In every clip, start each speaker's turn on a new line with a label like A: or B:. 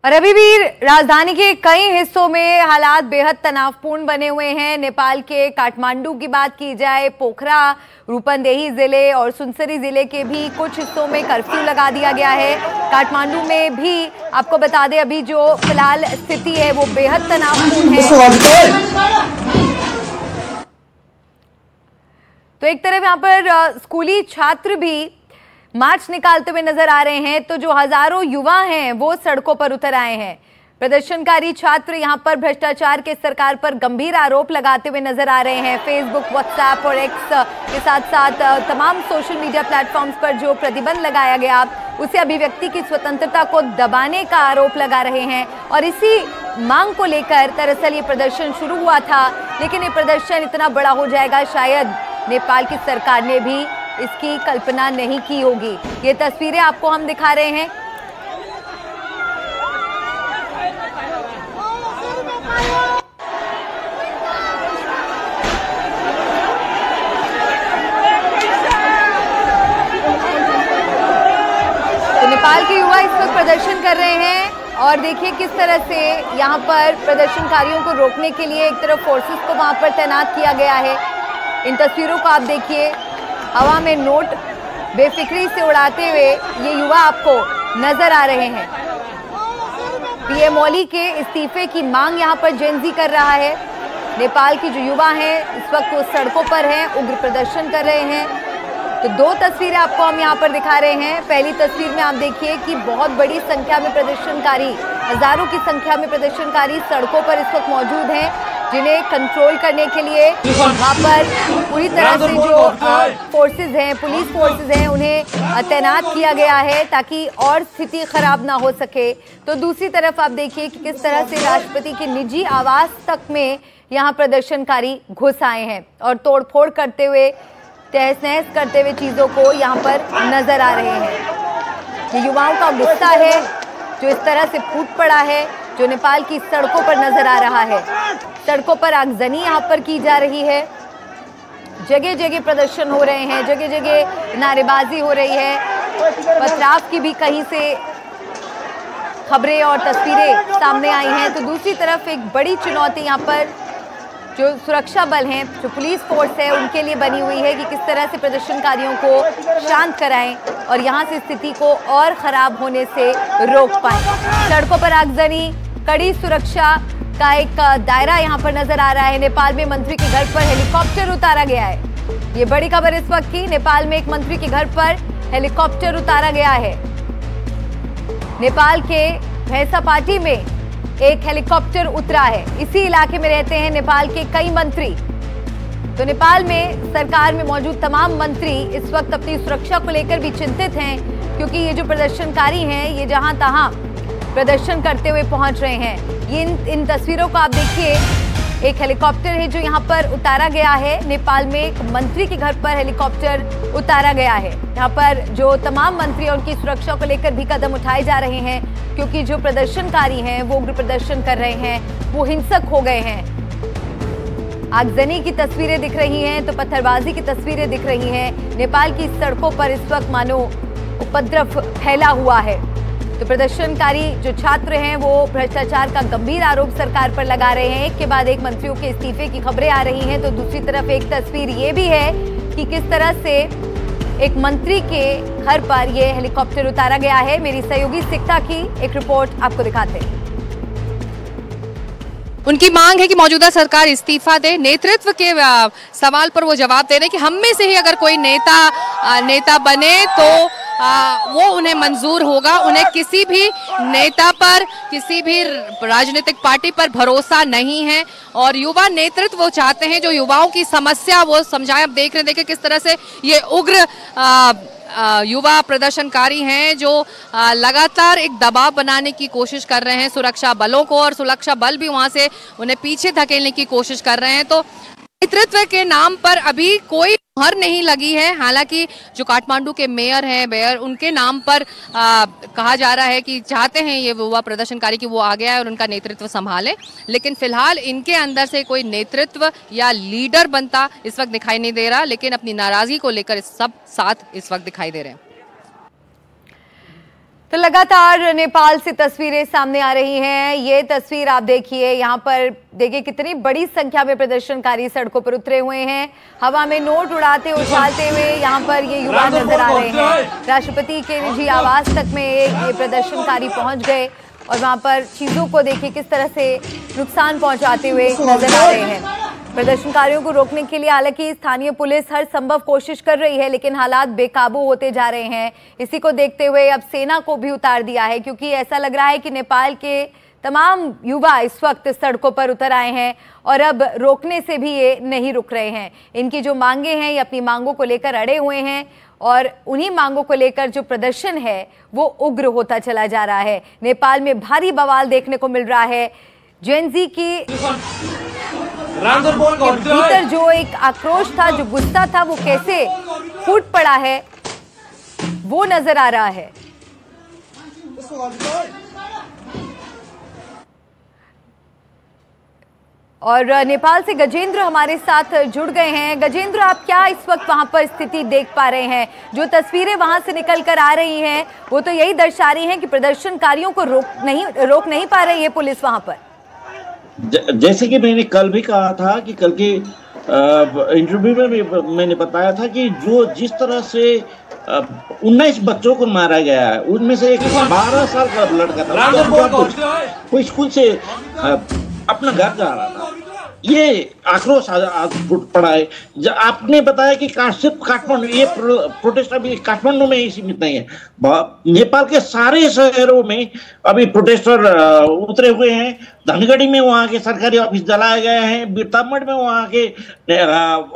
A: और अभी भी राजधानी के कई हिस्सों में हालात बेहद तनावपूर्ण बने हुए हैं। नेपाल के काठमांडू की बात की जाए, पोखरा, रूपंदेही जिले और सुनसरी जिले के भी कुछ हिस्सों में कर्फ्यू लगा दिया गया है। काठमांडू में भी आपको बता दें, अभी जो फिलहाल स्थिति है वो बेहद तनावपूर्ण है। तो एक तरफ यहाँ पर स्कूली छात्र भी मार्च निकालते हुए नजर आ रहे हैं, तो जो हजारों युवा हैं वो सड़कों पर उतर आए हैं। प्रदर्शनकारी छात्र यहाँ पर भ्रष्टाचार के सरकार पर गंभीर आरोप लगाते हुए नजर आ रहे हैं। फेसबुक, व्हाट्सएप और एक्स के साथ साथ तमाम सोशल मीडिया प्लेटफॉर्म्स पर जो प्रतिबंध लगाया गया उसे अभिव्यक्ति की स्वतंत्रता को दबाने का आरोप लगा रहे हैं। और इसी मांग को लेकर दरअसल ये प्रदर्शन शुरू हुआ था, लेकिन ये प्रदर्शन इतना बड़ा हो जाएगा शायद नेपाल की सरकार ने भी इसकी कल्पना नहीं की होगी। ये तस्वीरें आपको हम दिखा रहे हैं। तो नेपाल के युवा इस वक्त प्रदर्शन कर रहे हैं और देखिए किस तरह से यहाँ पर प्रदर्शनकारियों को रोकने के लिए एक तरफ फोर्सेस को वहां पर तैनात किया गया है। इन तस्वीरों को आप देखिए, हवा में नोट बेफिक्री से उड़ाते हुए ये युवा आपको नजर आ रहे हैं। पीएम ओली के इस्तीफे की मांग यहाँ पर जेनजी कर रहा है। नेपाल की जो युवा हैं इस वक्त वो सड़कों पर हैं, उग्र प्रदर्शन कर रहे हैं। तो दो तस्वीरें आपको हम यहाँ पर दिखा रहे हैं। पहली तस्वीर में आप देखिए कि बहुत बड़ी संख्या में प्रदर्शनकारी, हजारों की संख्या में प्रदर्शनकारी सड़कों पर इस वक्त मौजूद हैं, जिन्हें कंट्रोल करने के लिए वहाँ पर पूरी तरह से जो फोर्सेस हैं, पुलिस फोर्सेस हैं, उन्हें तैनात किया गया है ताकि और स्थिति खराब ना हो सके। तो दूसरी तरफ आप देखिए कि किस तरह से राष्ट्रपति के निजी आवास तक में यहाँ प्रदर्शनकारी घुस आए हैं और तोड़फोड़ करते हुए, तहस नहस करते हुए चीज़ों को यहाँ पर नजर आ रहे हैं। ये युवाओं का गुस्सा है जो इस तरह से फूट पड़ा है, जो नेपाल की सड़कों पर नजर आ रहा है। सड़कों पर आगजनी यहाँ पर की जा रही है, जगह जगह प्रदर्शन हो रहे हैं, जगह जगह नारेबाजी हो रही है। पथराव की भी कहीं से खबरें और तस्वीरें सामने आई हैं। तो दूसरी तरफ एक बड़ी चुनौती यहाँ पर जो सुरक्षा बल हैं, जो पुलिस फोर्स है, उनके लिए बनी हुई है कि किस तरह से प्रदर्शनकारियों को शांत कराएं और यहाँ से स्थिति को और खराब होने से रोक पाएं। सड़कों पर आगजनी, कड़ी सुरक्षा का एक दायरा यहाँ पर नजर आ रहा है। नेपाल में मंत्री के घर पर हेलीकॉप्टर उतारा गया है। ये बड़ी खबर इस वक्त की, नेपाल में एक मंत्री के घर पर हेलीकॉप्टर उतारा गया है। नेपाल के भैंसापाटी में एक हेलीकॉप्टर उतरा है। इसी इलाके में रहते हैं नेपाल के कई मंत्री। तो नेपाल में सरकार में मौजूद तमाम मंत्री इस वक्त अपनी सुरक्षा को लेकर भी चिंतित हैं, क्योंकि ये जो प्रदर्शनकारी हैं ये जहां तहां प्रदर्शन करते हुए पहुंच रहे हैं। ये इन तस्वीरों को आप देखिए, एक हेलीकॉप्टर है जो यहाँ पर उतारा गया है। नेपाल में एक मंत्री के घर पर हेलीकॉप्टर उतारा गया है। यहाँ पर जो तमाम मंत्री और उनकी सुरक्षा को लेकर भी कदम उठाए जा रहे हैं, क्योंकि जो प्रदर्शनकारी हैं वो उग्र प्रदर्शन कर रहे हैं, वो हिंसक हो गए हैं। आगजनी की तस्वीरें दिख रही हैं, तो पत्थरबाजी की तस्वीरें दिख रही हैं। नेपाल की सड़कों पर इस वक्त मानो उपद्रव फैला हुआ है। तो प्रदर्शनकारी जो छात्र हैं वो भ्रष्टाचार का गंभीर आरोप सरकार पर लगा रहे हैं। एक के बाद एक मंत्रियों के इस्तीफे की खबरें आ रही हैं। तो दूसरी तरफ एक तस्वीर ये भी है कि किस तरह से एक मंत्री के घर पर ये हेलीकॉप्टर उतारा गया है। मेरी सहयोगी सिक्ता की एक रिपोर्ट आपको दिखाते हैं।
B: उनकी मांग है कि मौजूदा सरकार इस्तीफा दे। नेतृत्व के सवाल पर वो जवाब दे रहे हैं कि हम में से ही अगर कोई नेता बने तो वो उन्हें मंजूर होगा। उन्हें किसी भी नेता पर, किसी भी राजनीतिक पार्टी पर भरोसा नहीं है और युवा नेतृत्व वो चाहते हैं जो युवाओं की समस्या वो समझाएं। अब देखें किस तरह से ये उग्र युवा प्रदर्शनकारी हैं जो लगातार एक दबाव बनाने की कोशिश कर रहे हैं सुरक्षा बलों को, और सुरक्षा बल भी वहां से उन्हें पीछे धकेलने की कोशिश कर रहे हैं। तो नेतृत्व के नाम पर अभी कोई मुहर नहीं लगी है। हालांकि जो काठमांडू के मेयर उनके नाम पर कहा जा रहा है कि चाहते हैं ये युवा प्रदर्शनकारी कि वो आ गया है और उनका नेतृत्व संभाले, लेकिन फिलहाल इनके अंदर से कोई नेतृत्व या लीडर बनता इस वक्त दिखाई नहीं दे रहा, लेकिन अपनी नाराजगी को लेकर सब साथ इस वक्त दिखाई दे रहे हैं।
A: तो लगातार नेपाल से तस्वीरें सामने आ रही हैं। ये तस्वीर आप देखिए, यहाँ पर देखिए कितनी बड़ी संख्या में प्रदर्शनकारी सड़कों पर उतरे हुए हैं। हवा में नोट उड़ाते उछालते हुए यहाँ पर ये युवा नजर आ रहे हैं। राष्ट्रपति के निजी आवास तक में ये प्रदर्शनकारी पहुंच गए और वहां पर चीजों को देखिए किस तरह से नुकसान पहुंचाते हुए नजर आ रहे हैं। प्रदर्शनकारियों को रोकने के लिए हालांकि स्थानीय पुलिस हर संभव कोशिश कर रही है, लेकिन हालात बेकाबू होते जा रहे हैं। इसी को देखते हुए अब सेना को भी उतार दिया है, क्योंकि ऐसा लग रहा है कि नेपाल के तमाम युवा इस वक्त सड़कों पर उतर आए हैं और अब रोकने से भी ये नहीं रुक रहे हैं। इनकी जो मांगे हैं, ये अपनी मांगों को लेकर अड़े हुए हैं और उन्हीं मांगों को लेकर जो प्रदर्शन है वो उग्र होता चला जा रहा है। नेपाल में भारी बवाल देखने को मिल रहा है। जेनजी की भीतर जो एक आक्रोश था, जो गुस्सा था, वो कैसे फूट पड़ा है वो नजर आ रहा है। और नेपाल से गजेंद्र हमारे साथ जुड़ गए हैं। गजेंद्र, आप क्या इस वक्त वहां पर स्थिति देख पा रहे हैं? जो तस्वीरें वहां से निकल कर आ रही हैं वो तो यही दर्शा रही हैं कि प्रदर्शनकारियों को रोक नहीं पा रही है पुलिस वहां पर।
C: जैसे कि मैंने कल भी कहा था कि कल के इंटरव्यू में मैंने बताया था कि जो जिस तरह से 19 बच्चों को मारा गया है, उनमें से एक 12 साल का लड़का था, वो स्कूल से अपना घर जा रहा था। ये आक्रोश आज फूट पड़ा है। आपने बताया कि सिर्फ काठमांडू, ये प्रोटेस्ट अभी काठमांडू में ही सीमित नहीं है, नेपाल के सारे शहरों में अभी प्रोटेस्टर उतरे हुए हैं। धनगढ़ी में वहाँ के सरकारी ऑफिस जलाए गए हैं, बिरतामठ में वहाँ के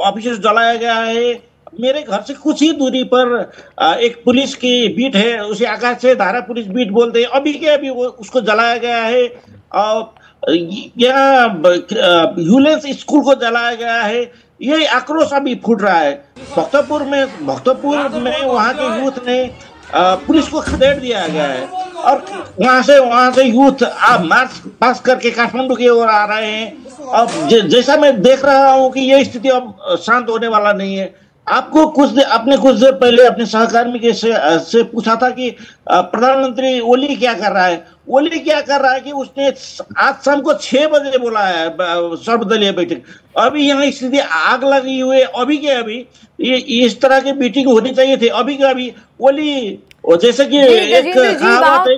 C: ऑफिस जलाया गया है। मेरे घर से कुछ ही दूरी पर एक पुलिस की बीट है, उसे आकाश से धारा पुलिस बीट बोलते हैं, अभी के अभी उसको जलाया गया है। यहाँ ह्यूलेंस स्कूल को जलाया गया है। ये आक्रोश अभी फूट रहा है। भक्तपुर में वहाँ के यूथ ने पुलिस को खदेड़ दिया गया है और वहाँ से यूथ मार्च पास करके काठमांडू की ओर आ रहे हैं। अब जैसा मैं देख रहा हूँ कि ये स्थिति अब शांत होने वाला नहीं है। आपने कुछ देर पहले अपने सहकर्मी के से पूछा था कि प्रधानमंत्री ओली क्या कर रहा है। ओली क्या कर रहा है कि उसने आज शाम को 6 बजे बोला है सर्वदलीय बैठक। अभी यहाँ स्थिति आग लगी हुई है। अभी के अभी ये इस तरह की मीटिंग होनी चाहिए थी। अभी के अभी ओली, और जैसे कि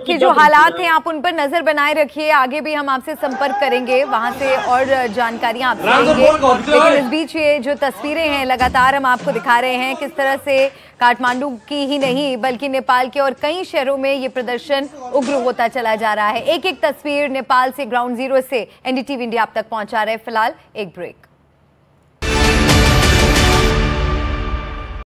A: कि जो हालात हैं आप उन पर नजर बनाए रखिए। आगे भी हम आपसे संपर्क करेंगे, वहां से और जानकारियां आपसे लेंगे। लेकिन इस बीच ये जो तस्वीरें हैं लगातार हम आपको दिखा रहे हैं किस तरह से काठमांडू की ही नहीं बल्कि नेपाल के और कई शहरों में ये प्रदर्शन उग्र होता चला जा रहा है। एक एक तस्वीर नेपाल से, ग्राउंड जीरो से एनडीटीवी इंडिया आप तक पहुंचा रहे। फिलहाल एक ब्रेक।